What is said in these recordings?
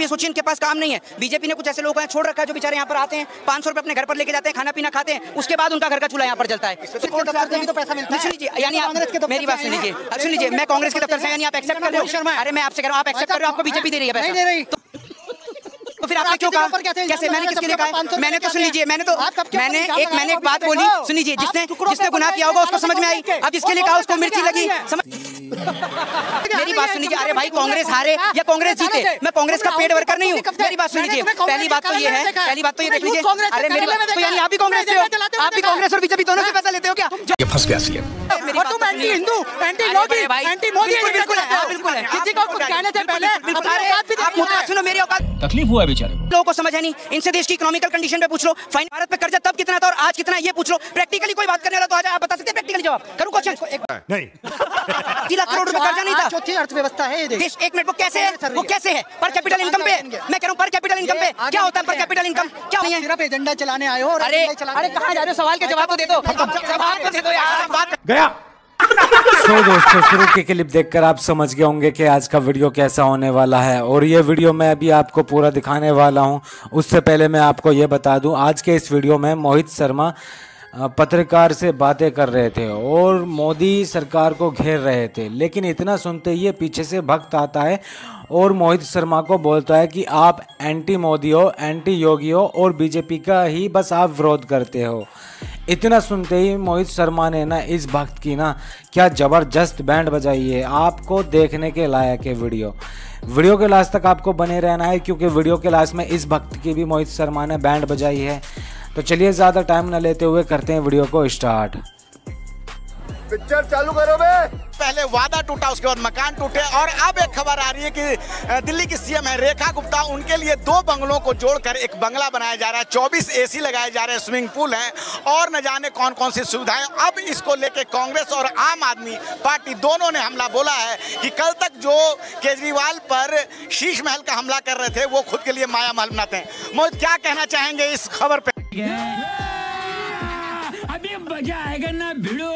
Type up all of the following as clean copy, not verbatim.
ये सोचिए इनके पास काम नहीं है। बीजेपी ने कुछ ऐसे लोग छोड़ रखा है जो बेचारे यहाँ पर आते हैं, 500 रुपए अपने घर पर लेके जाते हैं, खाना पीना खाते हैं, उसके बाद उनका घर का चूल्हा यहाँ पर जलता है। तो पैसा मिलता है। सुन लीजिए, यानी आप मेरी बात सुन लीजिए, सुन लीजिए, मैं कांग्रेस के दफ्तर से, यानी आप एक्सेप्ट कर रहे हो? अरे मैं आपसे कह रहा हूँ, आप एक्सेप्ट कर रहे हो, आपको बीजेपी दे रही है पैसा, तो फिर आपने क्यों कहा? कैसे? मैंने किसके लिए कहा? मैंने तो सुन लीजिए, मैंने एक बात बोली, सुन लीजिए, जिसने गुनाह किया होगा उसको समझ में आई। अब जिसके लिए कहा उसको मिर्ची लगी, मेरी बात सुन लीजिए। अरे भाई, कांग्रेस हारे या कांग्रेस जीते, मैं कांग्रेस का पेड वर्कर नहीं हूँ। मेरी बात सुन लीजिए, पहली बात तो ये है, पहली बात तो ये देख लीजिए। अरे मेरी बात तो, यानी आप भी कांग्रेस से हो? आप भी कांग्रेस और बीजेपी दोनों से पैसा लेते हो क्या? ये फंस गया सीएम। और तुम एंटी हिंदू, एंटी योगी, एंटी मोदी, बिल्कुल है, बिल्कुल है। किसी को कुछ कहने से पहले आप मुद्दा सुनो, मेरी औकात। तकलीफ हुआ है बेचारे लोगों को समझ है नहीं। इनसे देश की इकोनॉमिकल कंडीशन पे पूछ लो, फाइन भारत पे कर्जा तब कितना था और आज कितना है ये पूछ लो। प्रैक्टिकली कोई बात करने वाला तो आ जाए, आप बता सकते हैं प्रैक्टिकली जवाब? करूं क्वेश्चन? नहीं। 3 लाख करोड़ रुपए कर्जा नहीं था। चौथी अर्थव्यवस्था है देश। एक मिनट, वो कैसे है? वो कैसे है? पर कैपिटल इनकम पे। मैं कह रहा हूं पर कैपिटल इनकम पे क्या होता है? पर कैपिटल इनकम क्या नहीं है? सिर्फ एजेंडा चलाने आए हो। अरे कहां जा रहे हो? सवाल के जवाब तो दे दो, जवाब तो दे दो यार। बात गया। दोस्तों, शुरू की क्लिप देखकर आप समझ गए होंगे कि आज का वीडियो कैसा होने वाला है, और ये वीडियो मैं अभी आपको पूरा दिखाने वाला हूं। उससे पहले मैं आपको ये बता दूं, आज के इस वीडियो में मोहित शर्मा पत्रकार से बातें कर रहे थे और मोदी सरकार को घेर रहे थे, लेकिन इतना सुनते ही पीछे से भक्त आता है और मोहित शर्मा को बोलता है कि आप एंटी मोदी हो, एंटी योगी हो और बीजेपी का ही बस आप विरोध करते हो। इतना सुनते ही मोहित शर्मा ने ना इस भक्त की ना क्या ज़बरदस्त बैंड बजाई है। आपको देखने के लायक है वीडियो के लास्ट तक आपको बने रहना है, क्योंकि वीडियो के लास्ट में इस भक्त की भी मोहित शर्मा ने बैंड बजाई है। तो चलिए ज़्यादा टाइम न लेते हुए करते हैं वीडियो को स्टार्ट। पिक्चर चालू करो बे। पहले वादा टूटा, उसके बाद मकान टूटे, और अब एक खबर आ रही है कि दिल्ली की सीएम है रेखा गुप्ता, उनके लिए 2 बंगलों को जोड़कर एक बंगला बनाया जा रहा है। 24 एसी लगाए जा रहे हैं, स्विमिंग पूल है और न जाने कौन कौन सी सुविधाएं। अब इसको लेके कांग्रेस और आम आदमी पार्टी दोनों ने हमला बोला है कि कल तक जो केजरीवाल पर शीश महल का हमला कर रहे थे वो खुद के लिए माया महल बनाते हैं। मोहित, क्या कहना चाहेंगे इस खबर पे? अभी मजा आएगा ना भिड़ो।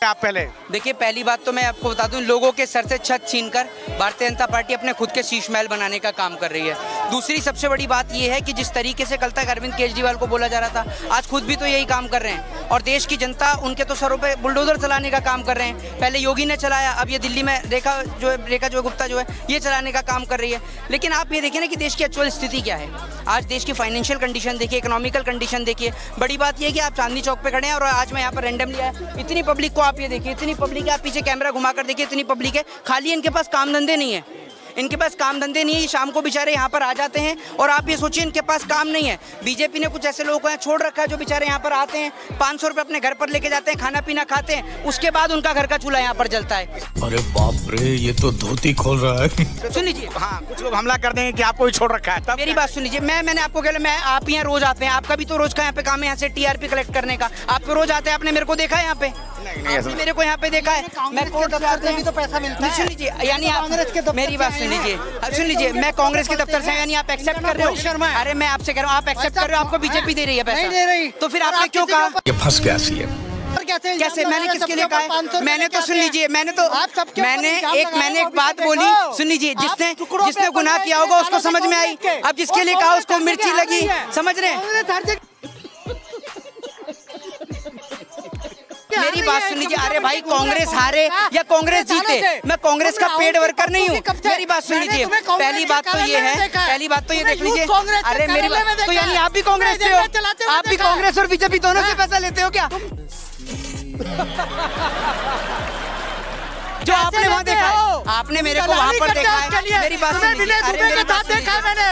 आप पहले देखिए, पहली बात तो मैं आपको बता दूं, लोगों के सर से छत छीनकर भारतीय जनता पार्टी अपने खुद के शीश महल बनाने का काम कर रही है। दूसरी सबसे बड़ी बात यह है कि जिस तरीके से कल तक अरविंद केजरीवाल को बोला जा रहा था, आज खुद भी तो यही काम कर रहे हैं और देश की जनता उनके तो सरों पे बुलडोजर चलाने का काम कर रहे हैं। पहले योगी ने चलाया, अब ये दिल्ली में रेखा गुप्ता जो है ये चलाने का काम कर रही है। लेकिन आप ये देखिए ना कि देश की एक्चुअल स्थिति क्या है। आज देश की फाइनेंशियल कंडीशन देखिए, इकोनॉमिकल कंडीशन देखिए। बड़ी बात यह है कि आप चांदनी चौक पे खड़े हैं और आज मैं यहाँ पर रैंडमली आया, इतनी पब्लिक को आप ये देखिए, इतनी पब्लिक है, आप पीछे कैमरा घुमाकर देखिए, इतनी पब्लिक है, खाली इनके पास काम धंधे नहीं है। इनके पास काम धंधे नहीं है, शाम को बेचारे यहाँ पर आ जाते हैं और आप ये सोचिए इनके पास काम नहीं है। बीजेपी ने कुछ ऐसे लोगों को छोड़ रखा है जो बेचारे यहाँ पर आते हैं, 500 रुपए अपने घर पर लेके जाते हैं, खाना पीना खाते हैं, उसके बाद उनका घर का चूल्हा यहाँ पर जलता है। अरे बाप रे, ये तो धोती खोल रहा है। सुन लीजिए, हाँ, कुछ लोग हमला कर देंगे कि आपको भी छोड़ रखा है। तब मेरी बात सुन लीजिए, मैंने आपको कहा, मैं आप यहाँ रोज आते हैं, आपका भी तो रोज का यहाँ पे काम है, यहाँ से टीआरपी कलेक्ट करने का। आप तो रोज आते हैं, आपने मेरे को देखा है यहाँ पे? आपने मेरे को यहाँ पे देखा है? मैं कोर्ट से आते हैं तो पैसा मिलता है। सुन लीजिए, यानी आप मेरी बात सुन लीजिए, मैं कांग्रेस के दफ्तर से, यानी आप एक्सेप्ट कर रहे हो? अरे मैं आपसे कह रहा हूँ, आप एक्सेप्ट कर रहे हो, आपको बीजेपी दे रही है पैसा, तो फिर आपने क्यों कहा? ये फंस गया सीएम। कैसे? मैंने किसके लिए कहा? मैंने तो सुन लीजिए, मैंने एक बात बोली, सुन लीजिए, जिसने गुनाह किया होगा उसको समझ में आई। अब जिसके लिए कहा उसको मिर्ची लगी, समझ रहे हैं? मेरी बात सुन लीजिए। अरे भाई, कांग्रेस हारे या कांग्रेस जीते, मैं कांग्रेस का पेड वर्कर नहीं हूँ। मेरी बात सुन लीजिए, पहली बात तो ये है, पहली बात तो ये देख लीजिए। अरे मेरी बात तो, यानी आप भी कांग्रेस से हो? आप भी कांग्रेस और बीजेपी दोनों से पैसा लेते हो क्या? जो आपने वहाँ देखा है, आपने मेरे को वहाँ पर देखा है। मेरी बात सुन लीजिए, अरे मेरी बात देखा है मैंने,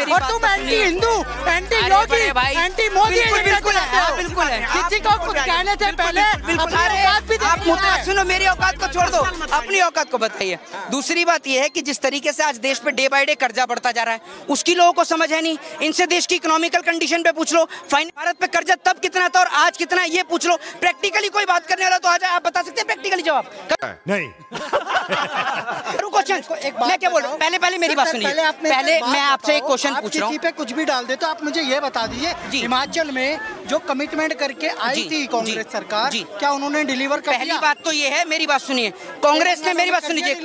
और तुम एंटी हिंदू, एंटी योगी, एंटी मोदी, बिल्कुल है, बिल्कुल है। किसी को कुछ कहने से पहले आप मुद्दा सुनो, मेरी औकात को छोड़ दो, अपनी औकात को बताइए। दूसरी बात यह है कि जिस तरीके से आज देश पे डे बाय डे कर्जा बढ़ता जा रहा है, उसकी लोगों को समझ है नहीं। इनसे देश की इकोनॉमिकल कंडीशन पे पूछ लो, फाइन भारत पे कर्जा तब कितना था और आज कितना है ये पूछ लो। प्रैक्टिकली कोई बात करने वाला तो आ जाए, आप बता सकते हैं प्रैक्टिकली जवाब? नहीं। रुको, क्वेश्चन मैं क्या बोल रहा हूँ, पहले मेरी बात सुनिए। पहले मैं आपसे एक क्वेश्चन पूछ रहा हूँ। पे कुछ भी डाल दे तो आप मुझे ये बता दीजिए, हिमाचल में जो कमिटमेंट करके आई थी कांग्रेस सरकार, क्या उन्होंने डिलीवर कर दिया? पहली बात तो ये है, मेरी बात सुनिए, कांग्रेस ने, मेरी बात सुन लीजिए,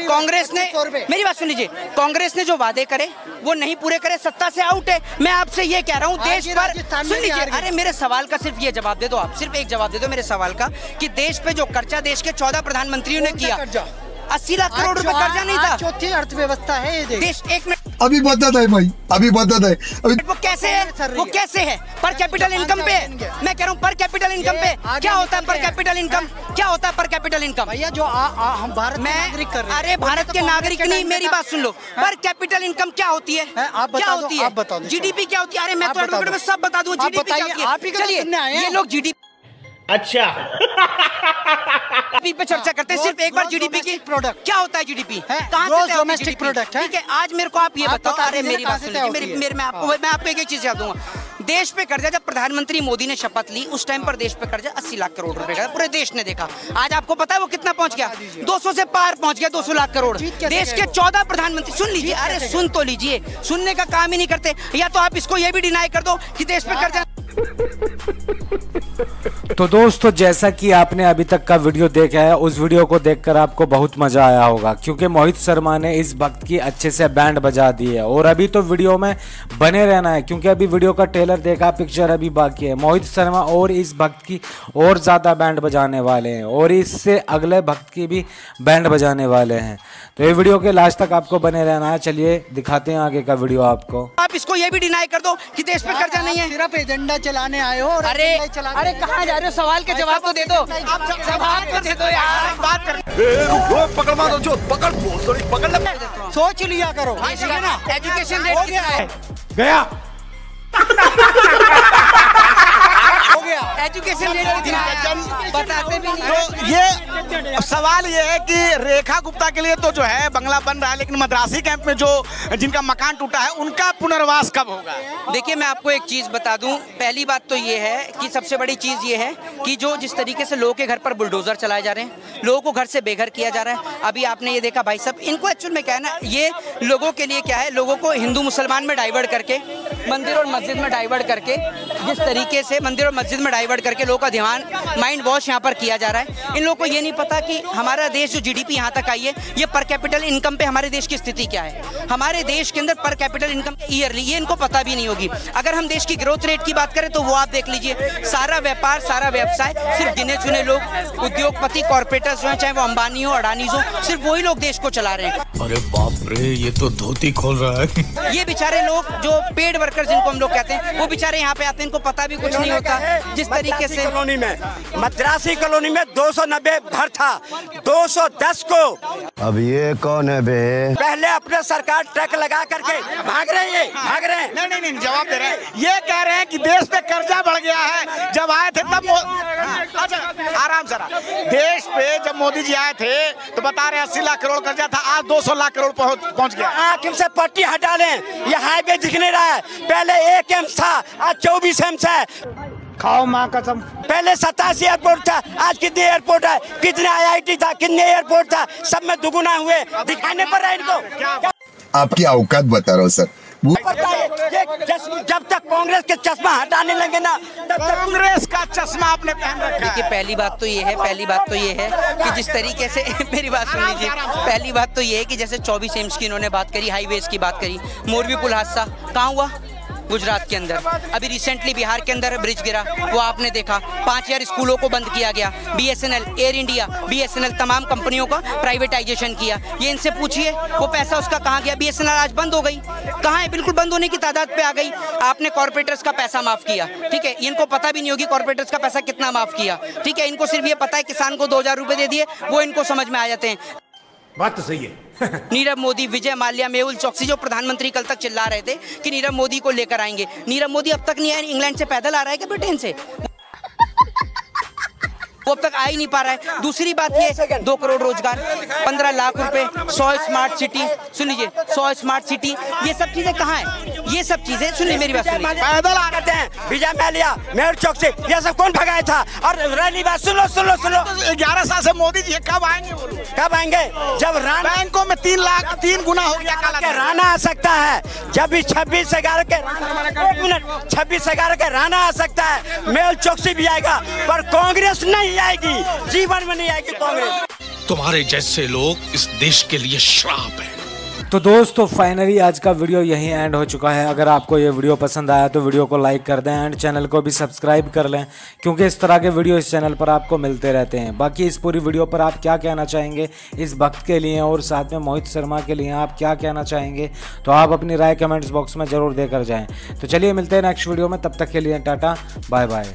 मेरी बात सुन लीजिए, कांग्रेस ने जो वादे करे वो नहीं पूरे करे, सत्ता से आउट है। मैं आपसे ये कह रहा हूँ, देश पर सुन लीजिए, अरे मेरे सवाल का सिर्फ ये जवाब दे दो, आप सिर्फ एक जवाब दे दो मेरे सवाल का, कि देश पे जो कर्जा देश के 14 प्रधानमंत्रियों ने किया, 80 लाख करोड़ रुपए कर्जा नहीं था। चौथी अर्थव्यवस्था है ये देश। एक मिनट अभी बदत है भाई, अभी बदत है। वो कैसे है, वो कैसे है? पर कैपिटल इनकम पे मैं कह रहा हूँ, पर कैपिटल इनकम पे क्या होता है? पर कैपिटल इनकम क्या होता है? पर कैपिटल इनकम भैया जो हम भारत में नागरिक कर रहे हैं, अरे भारत के नागरिक नहीं, मेरी बात सुन लो, पर कैपिटल इनकम क्या होती है? क्या होती है? जीडीपी क्या होती है? अरे मैं तो एडवोकेट में सब बता दूं, जीडीपी क्या होती है। चलिए ये लोग जीडीपी अच्छा पे चर्चा करते हैं, सिर्फ एक बार जीडीपी की प्रोडक्ट क्या होता है? जीडीपी कहाँ से डोमेस्टिक प्रोडक्ट है। ठीक है, आज मेरे को आप ये बताओ, अरे मेरी बात सुनिए, मैं आपको एक चीज याद दूंगा, देश पे कर्जा जब प्रधानमंत्री मोदी ने शपथ ली उस टाइम पर देश पे कर्जा 80 लाख करोड़ रुपए का पूरे देश ने देखा। आज आपको पता है वो कितना पहुंच गया? 200 से पार पहुंच गया, 200 लाख करोड़। देश के 14 प्रधानमंत्री, सुन लीजिए, अरे सुन तो लीजिए, सुनने का काम ही नहीं करते, या तो आप इसको ये भी डिनाई कर दो कि देश पे कर्जा। तो दोस्तों, जैसा कि आपने अभी तक का वीडियो देखा है, उस वीडियो को देखकर आपको बहुत मजा आया होगा, क्योंकि मोहित शर्मा ने इस भक्त की अच्छे से बैंड बजा दी है। और अभी तो वीडियो में बने रहना है, क्योंकि अभी वीडियो का ट्रेलर देखा, पिक्चर अभी बाकी है। मोहित शर्मा और इस भक्त की और ज्यादा बैंड बजाने वाले हैं, और इससे अगले भक्त की भी बैंड बजाने वाले हैं। तो ये वीडियो के लास्ट तक आपको बने रहना है। चलिए दिखाते हैं आगे का वीडियो आपको। आप इसको ये भी डिनाई कर दो कि देश पे कर्जा नहीं है, सिर्फ एजेंडा चलाने आए हो। और अरे कहाँ जा रहे हो? सवाल के जवाब तो दे दो, सवाल तो दे दो यार, बात कर। पकड़ मारो जो पकड़ सोच लिया करो। एजुकेशन रेट कितना है? गया हो गया एजुकेशन रेट कितना है? बताते भी नहीं। तो ये सवाल ये है कि रेखा गुप्ता के लिए तो जो है बंगला बन रहा है, लेकिन मद्रासी कैंप में जो जिनका मकान टूटा है उनका पुनर्वास कब होगा? देखिए मैं आपको एक चीज बता दूं, पहली बात तो ये है कि सबसे बड़ी चीज ये है कि जो जिस तरीके से लोगों के घर पर बुलडोजर चलाए जा रहे हैं, लोगों को घर से बेघर किया जा रहा है। अभी आपने ये देखा भाई साहब, इनको एक्चुअल में क्या है ना, ये लोगों के लिए क्या है, लोगों को हिंदू मुसलमान में डाइवर्ट करके, मंदिर और मस्जिद में डाइवर्ट करके, जिस तरीके से मंदिर और मस्जिद में डाइवर्ट करके लोगों का ध्यान माइंड वॉश यहाँ पर किया जा रहा है। इन लोगों को ये नहीं पता कि हमारा देश जो जीडीपी यहाँ तक आई है, ये पर कैपिटल इनकम पे हमारे देश की स्थिति क्या है। हमारे देश के अंदर पर कैपिटल इनकम ईयरली, ये इनको पता भी नहीं होगी। अगर हम देश की ग्रोथ रेट की बात करें तो वो आप देख लीजिए, सारा व्यापार, सारा व्यवसाय सिर्फ गिने चुने लोग, उद्योगपति, कॉर्पोरेटर्स जो हैं, चाहे वो अंबानी हो, अडानी हो, सिर्फ वही लोग देश को चला रहे हैं। अरे बाप रे, ये तो धोती खोल रहा है। ये बेचारे लोग जो पेड वर्कर जिनको हम लोग कहते हैं, वो बेचारे यहाँ पे आते हैं, इनको पता भी कुछ नहीं होता। जिस तरीके से कॉलोनी में, मद्रासी कॉलोनी में 290 घर था, 210 को। अब ये कौन है बे? पहले अपने सरकार ट्रक लगा करके भाग रहे हैं। नहीं, जवाब दे रहे हैं। ये कह रहे हैं कि देश पे कर्जा बढ़ गया है। जब आए थे तब अच्छा आराम से, देश पे जब मोदी जी आए थे तो बता रहे 80 लाख करोड़ कर्जा था, आज 200 लाख करोड़ पहुंच गया। आखिर से पट्टी हटा लें, ये हाईवे दिख नहीं रहा है। पहले 1 एम्स था, आज 24 एम्स है। खाओ माँ कसम। पहले 87 एयरपोर्ट था, आज कितने एयरपोर्ट है? कितने IIT था, कितने एयरपोर्ट था? सब में दुगुना हुए, दिखाने पर रहा है इनको। आपकी औकात बता रहा हूँ सर। जब तक कांग्रेस के चश्मा हटाने लगे ना, तब तक कांग्रेस का चश्मा आपने पहन रखा है। देखिए पहली बात तो ये है कि जिस तरीके से मेरी बात सुन लीजिए, पहली बात तो ये है कि जैसे 24 एम्स की इन्होंने बात करी, हाईवेज की बात करी, मोरबी पुल हादसा कहाँ हुआ? गुजरात के अंदर। अभी रिसेंटली बिहार के अंदर ब्रिज गिरा, वो आपने देखा। 5000 स्कूलों को बंद किया गया। BSNL, एयर इंडिया, BSNL तमाम कंपनियों का प्राइवेटाइजेशन किया। ये इनसे पूछिए वो पैसा उसका कहाँ गया? BSNL आज बंद हो गई, कहाँ है? बिल्कुल बंद होने की तादाद पे आ गई। आपने कॉर्पोरेटर्स का पैसा माफ किया, ठीक है, इनको पता भी नहीं होगी कॉर्पोरेटर्स का पैसा कितना माफ किया, ठीक है। इनको सिर्फ ये पता है किसान को 2000 रुपए दे दिए, वो इनको समझ में आ जाते हैं। बात तो सही है। नीरव मोदी, विजय माल्या, मेहुल चौकसी, जो प्रधानमंत्री कल तक चिल्ला रहे थे कि नीरव मोदी को लेकर आएंगे, नीरव मोदी अब तक नहीं आए। इंग्लैंड से पैदल आ रहा है क्या ब्रिटेन से? वो अब तक आ ही नहीं पा रहा है। दूसरी बात ये, 2 करोड़ रोजगार, 15 लाख रुपए, 100 स्मार्ट सिटी, सुन लीजिए, 100 स्मार्ट सिटी, ये सब चीजें कहाँ है? ये सब चीजें सुनिए, मेरी बात सुनिए। पैदल आ रहे हैं विजय माल्या, मेयर चौक से, ये सब कौन भगाया था? और रैली बात सुन लो 11 साल से मोदी जी कब आएंगे? कब आएंगे? जब बैंकों में 3 गुना हो गया काला। राणा आ सकता है, जब भी 26/11 के 26/11 के राणा आ सकता है, मेयर चौक से भी आएगा, पर कांग्रेस नहीं आएगी, जीवन में नहीं आएगी कांग्रेस। तुम्हारे जैसे लोग इस देश के लिए श्राप है। तो दोस्तों फाइनली आज का वीडियो यहीं एंड हो चुका है। अगर आपको ये वीडियो पसंद आया तो वीडियो को लाइक कर दें एंड चैनल को भी सब्सक्राइब कर लें, क्योंकि इस तरह के वीडियो इस चैनल पर आपको मिलते रहते हैं। बाकी इस पूरी वीडियो पर आप क्या कहना चाहेंगे इस वक्त के लिए, और साथ में मोहित शर्मा के लिए आप क्या कहना चाहेंगे, तो आप अपनी राय कमेंट्स बॉक्स में ज़रूर देकर जाएँ। तो चलिए मिलते हैं नेक्स्ट वीडियो में, तब तक के लिए टाटा बाय बाय।